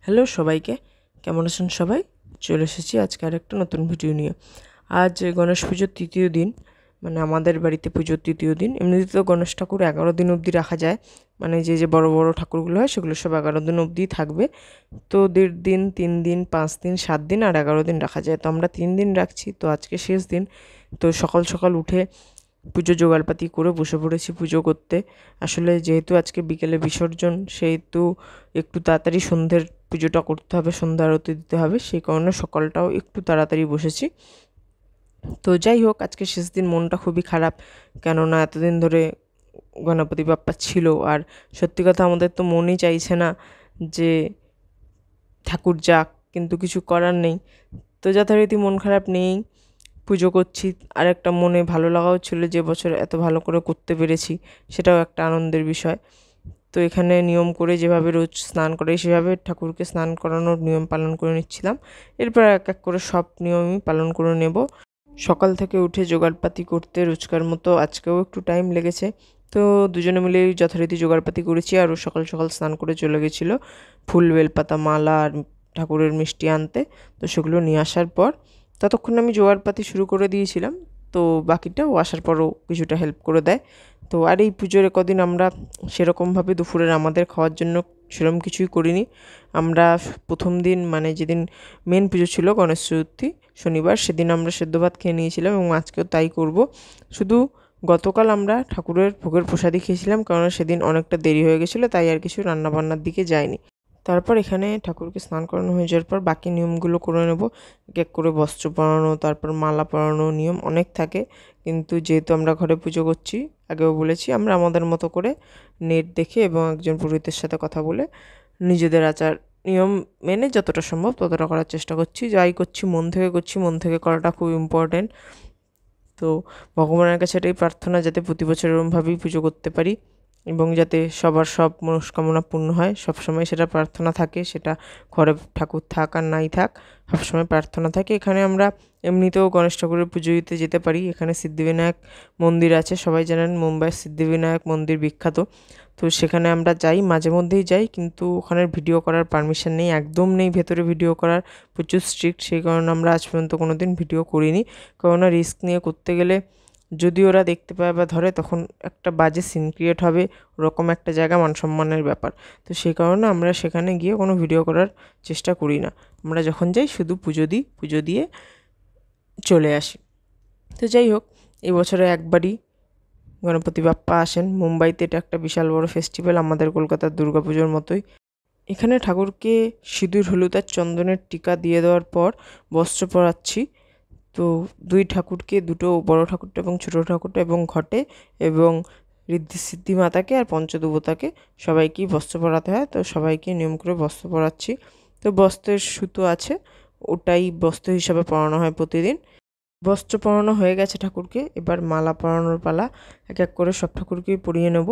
Hello সবাইকে, কেমন আছেন সবাই? চলে এসেছি আজকে আরেকটা নতুন ভিডিও নিয়ে। আজ গণেশ পুজোর তৃতীয় দিন, মানে আমাদের বাড়িতে পুজোর তৃতীয় দিন। এমনিতে তো গণেশ ঠাকুর 11 দিন অবধি রাখা যায়, মানে যে বড় বড় ঠাকুরগুলো হয় সেগুলো সব 11 দিন অবধি থাকবে। তো 1.5 দিন, 3 দিন, 5 দিন, 7 দিন আর 11 দিন রাখা যায়। তো আমরা 3 দিন রাখছি। তো আজকে শেষ দিন। তো সকাল সকাল উঠে পুজো জোগাড়পাতি করে বসে পড়েছি পুজো করতে। আসলে যেহেতু আজকে বিকেলে বিসর্জন, সেহেতু একটু তাড়াতাড়ি সন্ধ্যের পুজোটা করতে হবে, সন্ধ্যা আরতি দিতে হবে, সেই কারণে সকালটাও একটু তাড়াতাড়ি বসেছি। তো যাই হোক, আজকে শেষ দিন, মনটা খুবই খারাপ, কেননা এতদিন ধরে গণপতি বাপ্পা ছিল, আর সত্যি কথা আমাদের তো মনই চাইছে না যে ঠাকুর যাক, কিন্তু কিছু করার নেই। তো যথারীতি মন খারাপ নেই, পুজো করছি। আর একটা মনে ভালো লাগাও ছিল যে বছর এত ভালো করে করতে পেরেছি, সেটাও একটা আনন্দের বিষয়। তো এখানে নিয়ম করে যেভাবে রোজ স্নান করে সেভাবে ঠাকুরকে স্নান করানোর নিয়ম পালন করে নিচ্ছিলাম। এরপর এক এক করে সব নিয়মই পালন করে নেব। সকাল থেকে উঠে জোগাড়পাতি করতে রোজকার মতো আজকেও একটু টাইম লেগেছে। তো দুজনে মিলে যথারীতি জোগাড়পাতি করেছি, আর ও সকাল সকাল স্নান করে চলে গেছিলো ফুল, বেলপাতা, মালা আর ঠাকুরের মিষ্টি আনতে। তো সেগুলো নিয়ে আসার পর ততক্ষণ আমি জোগাড়পাতি শুরু করে দিয়েছিলাম। তো বাকিটা ও আসার পরও কিছুটা হেল্প করে দেয়। তো আর এই পুজোর কদিন আমরা সেরকমভাবে দুপুরের আমাদের খাওয়ার জন্য সেরকম কিছুই করিনি। আমরা প্রথম দিন, মানে যেদিন মেন পুজো ছিল গণেশ চতুর্থী শনিবার, সেদিন আমরা সেদ্ধ ভাত খেয়ে নিয়েছিলাম এবং আজকেও তাই করব। শুধু গতকাল আমরা ঠাকুরের ভোগের প্রসাদই খেয়েছিলাম, কারণ সেদিন অনেকটা দেরি হয়ে গেছিলো, তাই আর কিছু রান্নাবান্নার দিকে যায়নি। তারপর এখানে ঠাকুরকে স্নান করানো হয়ে যাওয়ার পর বাকি নিয়মগুলো করে নেব। এক এক করে বস্ত্র পরানো, তারপর মালা পরানো, নিয়ম অনেক থাকে। কিন্তু যেহেতু আমরা ঘরে পুজো করছি, আগেও বলেছি, আমরা আমাদের মতো করে নেট দেখে এবং একজন পুরোহিতের সাথে কথা বলে নিজেদের আচার নিয়ম মেনে যতটা সম্ভব ততটা করার চেষ্টা করছি। যাই করছি মন থেকে করছি, মন থেকে করাটা খুব ইম্পর্ট্যান্ট। তো ভগবানের কাছে এটাই প্রার্থনা, যাতে প্রতি বছর এরকমভাবেই পুজো করতে পারি এবং যাতে সবার সব মনস্কামনা পূর্ণ হয়। সবসময় সেটা প্রার্থনা থাকে, সেটা ঘরে ঠাকুর থাক আর নাই থাক, সবসময় প্রার্থনা থাকে। এখানে আমরা এমনিতেও গণেশ ঠাকুরের পুজো দিতে যেতে পারি। এখানে সিদ্ধিবিনায়ক মন্দির আছে, সবাই জানেন মুম্বাইয়ের সিদ্ধিবিনায়ক মন্দির বিখ্যাত। তো সেখানে আমরা যাই, মাঝে মধ্যেই যাই, কিন্তু ওখানে ভিডিও করার পারমিশন নেই, একদম নেই ভেতরে ভিডিও করার, প্রচুর স্ট্রিক্ট। সেই কারণে আমরা আজ পর্যন্ত কোনো দিন ভিডিও করিনি, কেননা রিস্ক নিয়ে করতে গেলে যদি ওরা দেখতে পায় বা ধরে, তখন একটা বাজে সিন ক্রিয়েট হবে, ওরকম একটা জায়গা, মান সম্মানের ব্যাপার। তো সেই কারণে আমরা সেখানে গিয়ে কোনো ভিডিও করার চেষ্টা করি না। আমরা যখন যাই শুধু পুজো দিই, পুজো দিয়ে চলে আসি। তো যাই হোক, এই বছরে একবারই গণপতি বাপ্পা আসেন মুম্বাইতে। এটা একটা বিশাল বড় ফেস্টিভ্যাল, আমাদের কলকাতার দুর্গাপুজোর মতোই। এখানে ঠাকুরকে সিঁদুর, হলুদ আর চন্দনের টিকা দিয়ে দেওয়ার পর বস্ত্র পরাচ্ছি। তো দুই ঠাকুরকে, দুটো বড় ঠাকুরটা এবং ছোটো ঠাকুরটা, এবং ঘটে এবং ঋদ্ধি সিদ্ধি মাতাকে আর পঞ্চদেবতাকে সবাইকেই বস্ত্র পরাতে হয়। তো সবাইকে নিয়ম করে বস্ত্র পরাচ্ছি। তো বস্ত্রের সুতো আছে, ওটাই বস্ত্র হিসাবে পরানো হয় প্রতিদিন। বস্ত্র পরানো হয়ে গেছে ঠাকুরকে, এবার মালা পরানোর পালা। এক এক করে সব ঠাকুরকেই পরিয়ে নেব।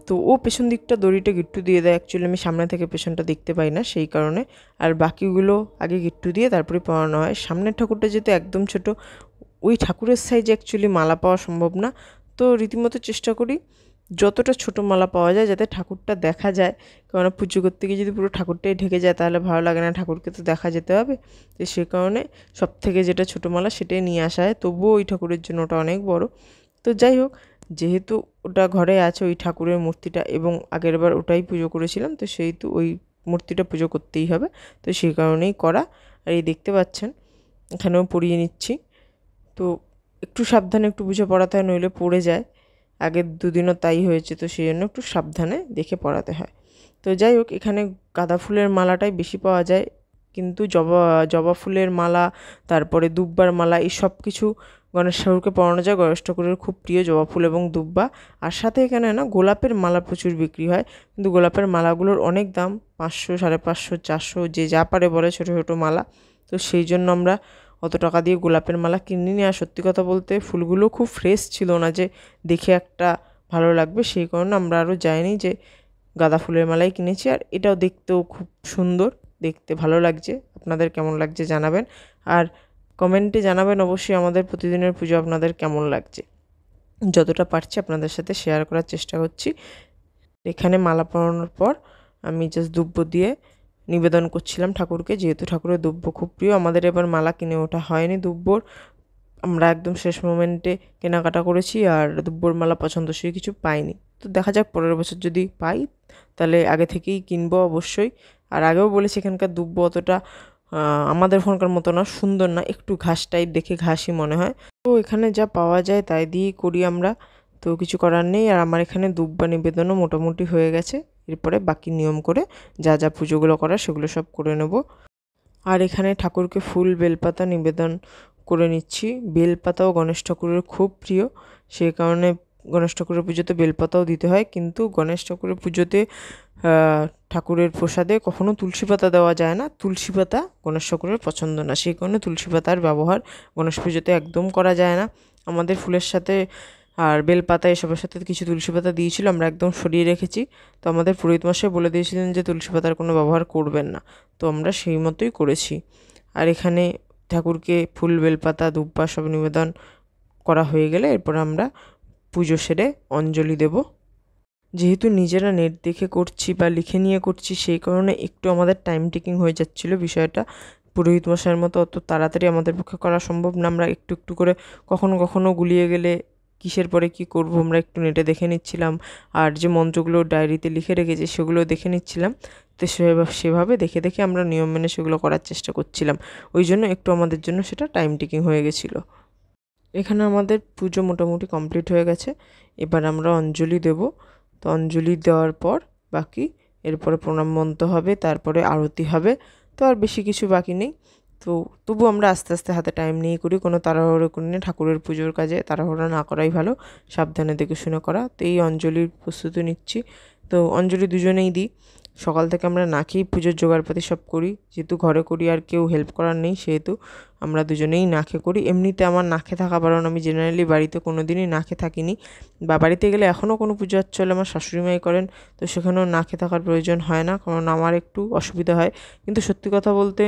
তো ও পেছন দিকটা দড়িটা গিট্টু দিয়ে দেয়, অ্যাকচুয়ালি আমি সামনে থেকে পেছনটা দেখতে পাই না, সেই কারণে। আর বাকিগুলো আগে গিট্টু দিয়ে তারপরে পরানো হয়। সামনের ঠাকুরটা যেহেতু একদম ছোট, ওই ঠাকুরের সাইজে অ্যাকচুয়ালি মালা পাওয়া সম্ভব না। তো রীতিমতো চেষ্টা করি যতটা ছোটো মালা পাওয়া যায় যাতে ঠাকুরটা দেখা যায়, কেননা পুজো করতে গিয়ে যদি পুরো ঠাকুরটাই ঢেকে যায় তাহলে ভালো লাগে না, ঠাকুরকে তো দেখা যেতে হবে। তো সে কারণে সব থেকে যেটা ছোটো মালা সেটাই নিয়ে আসা হয়, তবুও ওই ঠাকুরের জন্য ওটা অনেক বড়। তো যাই হোক, যেহেতু ওটা ঘরে আছে ওই ঠাকুরের মূর্তিটা, এবং আগেরবার ওটাই পুজো করেছিলাম, তো সেহেতু ওই মূর্তিটা পুজো করতেই হবে। তো সেই কারণেই করা। আর এই দেখতে পাচ্ছেন এখানেও পরিয়ে নিচ্ছি। তো একটু সাবধানে একটু বুঝে পড়াতে হয়, নইলে পড়ে যায়। আগের দুদিনও তাই হয়েছে, তো সেই জন্য একটু সাবধানে দেখে পড়াতে হয়। তো যাই হোক, এখানে গাঁদা ফুলের মালাটাই বেশি পাওয়া যায়, কিন্তু জবা জবা ফুলের মালা, তারপরে দুব্বার মালা, এই সব কিছু গণেশ ঠাকুরকে পরানো যায়। গণেশ ঠাকুরের খুব প্রিয় জবা ফুল এবং দুব্বা। আর সাথে এখানে না গোলাপের মালা প্রচুর বিক্রি হয়, কিন্তু গোলাপের মালাগুলোর অনেক দাম, 500, 550, 400, যে যা পারে বলে, ছোটো ছোটো মালা। তো সেই জন্য আমরা অত টাকা দিয়ে গোলাপের মালা কিনিনি। আর সত্যি কথা বলতে ফুলগুলো খুব ফ্রেশ ছিল না যে দেখে একটা ভালো লাগবে, সেই কারণে আমরা আরও যাইনি, যে গাঁদা ফুলের মালাই কিনেছি। আর এটাও দেখতেও খুব সুন্দর, দেখতে ভালো লাগছে। আপনাদের কেমন লাগছে জানাবেন, আর কমেন্টে জানাবেন অবশ্যই আমাদের প্রতিদিনের পুজো আপনাদের কেমন লাগছে। যতটা পারছি আপনাদের সাথে শেয়ার করার চেষ্টা করছি। এখানে মালা পরানোর পর আমি জাস্ট দুব্বো দিয়ে নিবেদন করছিলাম ঠাকুরকে, যেহেতু ঠাকুরের দুব্য খুব প্রিয়। আমাদের এবার মালা কিনে ওঠা হয়নি দুব্বর, আমরা একদম শেষ মোমেন্টে কেনাকাটা করেছি, আর দুব্বর মালা পছন্দসই কিছু পাইনি। তো দেখা যাক পরের বছর যদি পাই তাহলে আগে থেকেই কিনবো অবশ্যই। আর আগেও বলেছি এখানকার দুব্ব অতটা আমাদের ওখানকার মতো না, সুন্দর না, একটু ঘাস টাইপ, দেখে ঘাসই মনে হয়। তো এখানে যা পাওয়া যায় তাই দিয়েই করি আমরা, তো কিছু করার নেই। আর আমার এখানে দুব্বা নিবেদনও মোটামুটি হয়ে গেছে, এরপরে বাকি নিয়ম করে যা যা পুজোগুলো করার সেগুলো সব করে নেব। আর এখানে ঠাকুরকে ফুল বেলপাতা নিবেদন করে নিচ্ছি। বেলপাতাও গণেশ ঠাকুরের খুব প্রিয়, সেই কারণে গণেশ ঠাকুরের পুজোতে বেলপাতাও দিতে হয়। কিন্তু গণেশ ঠাকুরের পুজোতে ঠাকুরের প্রসাদে কখনো তুলসী পাতা দেওয়া যায় না, তুলসী পাতা গণেশ ঠাকুরের পছন্দ না, সেই কারণে তুলসী পাতার ব্যবহার গণেশ পুজোতে একদম করা যায় না। আমাদের ফুলের সাথে আর বেলপাতা এসবের সাথে কিছু তুলসী পাতা দিয়েছিল, আমরা একদম সরিয়ে রেখেছি। তো আমাদের পুরোহিত মশাই বলে দিয়েছিলেন যে তুলসী পাতার কোনো ব্যবহার করবেন না, তো আমরা সেই মতোই করেছি। আর এখানে ঠাকুরকে ফুল বেলপাতা দুব্বা সব নিবেদন করা হয়ে গেলে এরপর আমরা পুজো সেরে অঞ্জলি দেব। যেহেতু নিজেরা নেট দেখে করছি বা লিখে নিয়ে করছি, সেই কারণে একটু আমাদের টাইম টেকিং হয়ে যাচ্ছিলো বিষয়টা। পুরোহিত মশাইয়ের মতো অত তাড়াতাড়ি আমাদের পক্ষে করা সম্ভব না, আমরা একটু একটু করে কখনো কখনো গুলিয়ে গেলে কিসের পরে কি করব আমরা একটু নেটে দেখে নিচ্ছিলাম, আর যে মন্ত্রগুলো ডায়েরিতে লিখে রেখেছি সেগুলো দেখে নিচ্ছিলাম। তো সেভাবে দেখে দেখে আমরা নিয়ম মেনে সেগুলো করার চেষ্টা করছিলাম, ওই জন্য একটু আমাদের জন্য সেটা টাইম টেকিং হয়ে গেছিলো। এখানে আমাদের পুজো মোটামুটি কমপ্লিট হয়ে গেছে, এবার আমরা অঞ্জলি দেব। তো অঞ্জলি দেওয়ার পর বাকি এরপরে প্রণাম মন্ত্র হবে, তারপরে আরতি হবে। তো আর বেশি কিছু বাকি নেই। তো তবু আমরা আস্তে আস্তে হাতে টাইম নিয়ে করি, কোনো তাড়াহুড়ো করি না। ঠাকুরের পুজোর কাজে তাড়াহুড়ো না করাই ভালো, সাবধানে দেখে শুনে করা। তো এই অঞ্জলির প্রস্তুতি নিচ্ছি। তো অঞ্জলি দুজনেই দিই। সকাল থেকে আমরা না খেয়েই পুজোর জোগাড়পাতি সব করি, যেহেতু ঘরে করি আর কেউ হেল্প করার নেই, সেহেতু আমরা দুজনেই না খেয়ে করি। এমনিতে আমার না খেয়ে থাকা, কারণ আমি জেনারেলি বাড়িতে কোনো দিনই না খেয়ে থাকিনি, বা বাড়িতে গেলে এখনও কোনো পুজো আচ্ছা হলে আমার শাশুড়িমাই করেন, তো সেখানেও না খেয়ে থাকার প্রয়োজন হয় না, কারণ আমার একটু অসুবিধা হয়। কিন্তু সত্যি কথা বলতে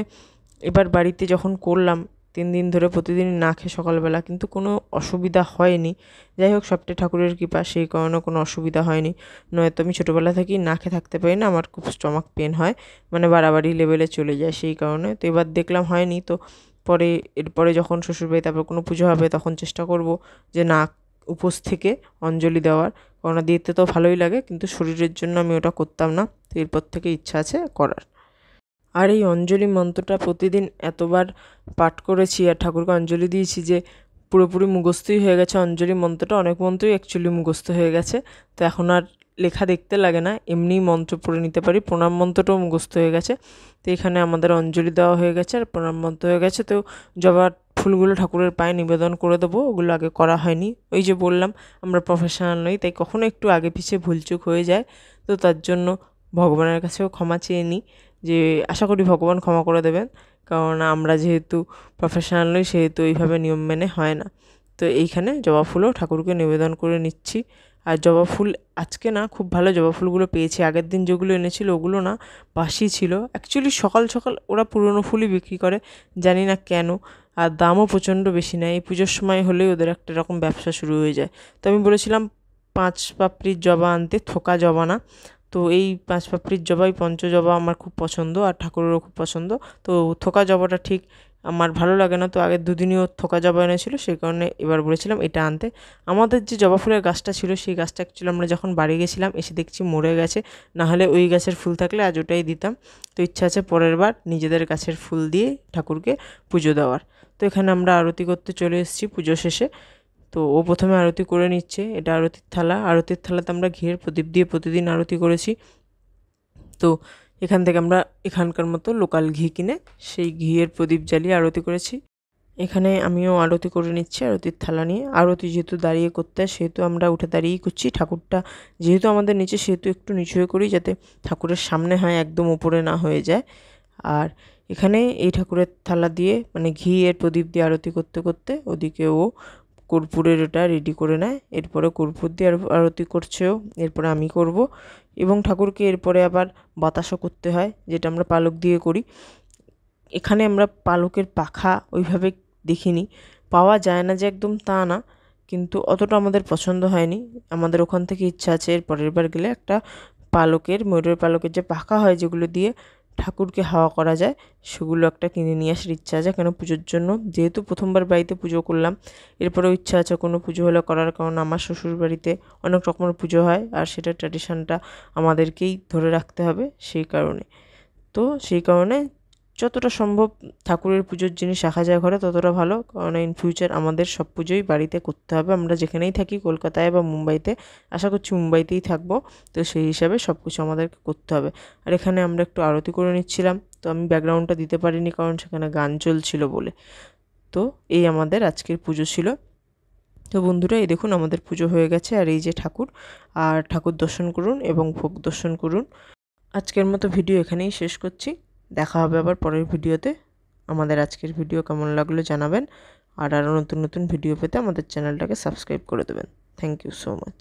এবার বাড়িতে যখন করলাম 3 দিন ধরে প্রতিদিনই না খেয়ে সকালবেলা, কিন্তু কোনো অসুবিধা হয়নি। যাই হোক, সবটাই ঠাকুরের কৃপা, সেই কারণে কোনো অসুবিধা হয়নি। নয়তো আমি ছোটোবেলা থেকেই না খেয়ে থাকতে পারি না, আমার খুব স্টমাক পেন হয়, মানে বাড়াবাড়ি লেভেলে চলে যায়, সেই কারণে। তো এবার দেখলাম হয়নি, তো এরপরে যখন শ্বশুরবাড়ি তারপর কোনো পুজো হবে তখন চেষ্টা করব যে না উপোস থেকে অঞ্জলি দেওয়ার, কেননা দিতে তো ভালোই লাগে, কিন্তু শরীরের জন্য আমি ওটা করতাম না। তো এরপর থেকে ইচ্ছা আছে করার। আর এই অঞ্জলি মন্ত্রটা প্রতিদিন এতবার পাঠ করেছি আর ঠাকুরকে অঞ্জলি দিয়েছি যে পুরোপুরি মুখস্থই হয়ে গেছে অঞ্জলি মন্ত্রটা। অনেক মন্ত্রই অ্যাকচুয়ালি মুখস্থ হয়ে গেছে, তো এখন আর লেখা দেখতে লাগে না, এমনিই মন্ত্র পড়ে নিতে পারি। প্রণাম মন্ত্রটাও মুখস্থ হয়ে গেছে। তো এখানে আমাদের অঞ্জলি দেওয়া হয়ে গেছে আর প্রণাম মন্ত্র হয়ে গেছে। তো জবার ফুলগুলো ঠাকুরের পায়ে নিবেদন করে দেবো, ওগুলো আগে করা হয়নি। ওই যে বললাম আমরা প্রফেশনাল নই, তাই কখনো একটু আগে পিছিয়ে ভুলচুক হয়ে যায়। তো তার জন্য ভগবানের কাছেও ক্ষমা চেয়ে নিই, যে আশা করি ভগবান ক্ষমা করে দেবেন, কারণ আমরা যেহেতু প্রফেশনাল নই সেহেতু এইভাবে নিয়ম মেনে হয় না। তো এইখানে জবা ফুলও ঠাকুরকে নিবেদন করে নিচ্ছি। আর জবা ফুল আজকে না খুব ভালো জবা ফুলগুলো পেয়েছি, আগের দিন যেগুলো এনেছিল ওগুলো না বাসি ছিল। অ্যাকচুয়ালি সকাল সকাল ওরা পুরনো ফুলই বিক্রি করে, জানি না কেন, আর দামও প্রচণ্ড বেশি নেয়। এই পুজোর সময় হলেই ওদের একটা রকম ব্যবসা শুরু হয়ে যায়। তো আমি বলেছিলাম 5 পাপড়ির জবা আনতে, থোকা জবা না। তো এই 5 পাপড়ির জবাই পঞ্চ জবা আমার খুব পছন্দ, আর ঠাকুরেরও খুব পছন্দ। তো থোকা জবাটা ঠিক আমার ভালো লাগে না, তো আগের 2 দিনই ও থোকা জবা এনেছিল, সেই কারণে এবার বলেছিলাম এটা আনতে। আমাদের যে জবা ফুলের গাছটা ছিল সেই গাছটা অ্যাকচুয়ালি আমরা যখন বাড়ি গেছিলাম এসে দেখছি মরে গেছে, নাহলে ওই গাছের ফুল থাকলে আজ ওটাই দিতাম। তো ইচ্ছা আছে পরের বার নিজেদের গাছের ফুল দিয়ে ঠাকুরকে পুজো দেওয়ার। তো এখানে আমরা আরতি করতে চলে এসেছি পুজো শেষে। তো ও প্রথমে আরতি করে নিচ্ছে, এটা আরতির থালা। আরতির থালাতে আমরা ঘিয়ের প্রদীপ দিয়ে প্রতিদিন আরতি করেছি। তো এখান থেকে আমরা এখানকার মতো লোকাল ঘি কিনে সেই ঘিয়ের প্রদীপ জ্বালিয়ে আরতি করেছি। এখানে আমিও আরতি করে নিচ্ছি আরতির থালা নিয়ে। আরতি যেহেতু দাঁড়িয়ে করতে হয় সেহেতু আমরা উঠে দাঁড়িয়েই করছি। ঠাকুরটা যেহেতু আমাদের নিচে সেহেতু একটু নিচু হয়ে করি, যাতে ঠাকুরের সামনে হয়, একদম উপরে না হয়ে যায়। আর এখানে এই ঠাকুরের থালা দিয়ে মানে ঘিয়ের প্রদীপ দিয়ে আরতি করতে করতে ওদিকে ও কর্পূরের ওটা রেডি করে নেয়, এরপরে কর্পূর দিয়ে আরতি করছে ও, এরপরে আমি করব। এবং ঠাকুরকে এরপরে আবার বাতাসও করতে হয়, যেটা আমরা পালক দিয়ে করি। এখানে আমরা পালকের পাখা ওইভাবে দেখিনি, পাওয়া যায় না যে একদম তা না, কিন্তু অতটা আমাদের পছন্দ হয়নি। আমাদের ওখান থেকে ইচ্ছা আছে এর পরের বার গেলে একটা পালকের, ময়ূরের পালকের যে পাখা হয় যেগুলো দিয়ে ঠাকুরকে হাওয়া করা যায় সেগুলো একটা কিনে নিয়ে আসার ইচ্ছা আছে। কেন পুজোর জন্য, যেহেতু প্রথমবার বাড়িতে পুজো করলাম, এরপরেও ইচ্ছা আছে কোনো পুজো হলে করার, কারণ আমার শ্বশুর বাড়িতে অনেক রকমের পুজো হয় আর সেটা ট্র্যাডিশনটা আমাদেরকেই ধরে রাখতে হবে সেই কারণে। তো সেই কারণে যতটা সম্ভব ঠাকুরের পুজোর জিনিস রাখা যায় ঘরে ততটা ভালো, কারণ ইন ফিউচার আমাদের সব পুজোই বাড়িতে করতে হবে। আমরা যেখানেই থাকি, কলকাতায় বা মুম্বাইতে, আশা করছি মুম্বাইতেই থাকবো, তো সেই হিসাবে সব কিছু আমাদেরকে করতে হবে। আর এখানে আমরা একটু আরতি করে নিচ্ছিলাম, তো আমি ব্যাকগ্রাউন্ডটা দিতে পারিনি কারণ সেখানে গান চলছিল বলে। তো এই আমাদের আজকের পুজো ছিল। তো বন্ধুরা, এই দেখুন আমাদের পুজো হয়ে গেছে, আর এই যে ঠাকুর, আর ঠাকুর দর্শন করুন এবং ভোগ দর্শন করুন। আজকের মতো ভিডিও এখানেই শেষ করছি। দেখা হবে আবার পরের ভিডিওতে। আমাদের আজকের ভিডিও কেমন লাগলো জানাবেন, আর আরও নতুন নতুন ভিডিও পেতে আমাদের চ্যানেলটাকে সাবস্ক্রাইব করে দেবেন। Thank you so much.